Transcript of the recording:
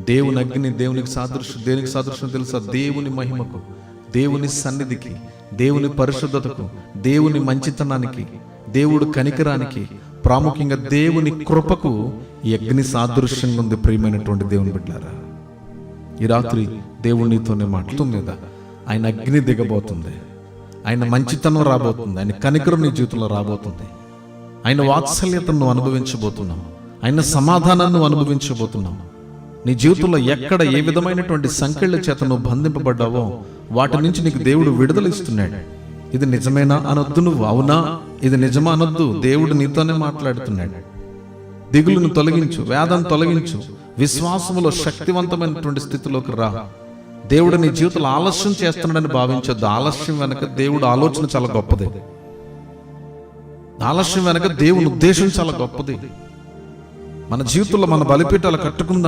దేవుని అగ్ని దేనికి సాదృశ్యం తెలుసా? దేవుని మహిమకు, దేవుని సన్నిధికి, దేవుని పరిశుద్ధతకు, దేవుని మంచితనానికి, దేవుడు కనికరానికి, ప్రాముఖ్యంగా దేవుని కృపకు ఈ అగ్ని సాదృశ్యంగా ఉంది. ప్రియమైనటువంటి దేవుని బిడ్డలారా, ఈ రాత్రి దేవుడు నీతోనే మాట్లాడుతుంది మీద ఆయన అగ్ని దిగబోతుంది, ఆయన మంచితనం రాబోతుంది, ఆయన కనికరం నీ జీవితంలో రాబోతుంది, ఆయన వాత్సల్యతను అనుభవించబోతున్నావు, ఆయన సమాధానాన్ని అనుభవించబోతున్నావు. నీ జీవితంలో ఎక్కడ ఏ విధమైనటువంటి సంకెళ్ళ చేత నువ్వు బంధింపబడ్డావో వాటి నుంచి నీకు దేవుడు విడుదల ఇస్తున్నాడు. ఇది నిజమేనా అనొద్దు, నువ్వు అవునా ఇది నిజమా అనొద్దు. దేవుడు నీతోనే మాట్లాడుతున్నాడు. దిగులును తొలగించు, వేదన తొలగించు, విశ్వాసములో శక్తివంతమైనటువంటి స్థితిలోకి రా. దేవుడు నీ జీవితంలో ఆలస్యం చేస్తున్నాడని భావించొద్దు. ఆలస్యం వెనక దేవుడు ఆలోచన చాలా గొప్పది. ఆలస్యం వెనక దేవుని ఉద్దేశం చాలా గొప్పది. మన జీవితంలో మన బలిపీఠాలు కట్టుకుందాం.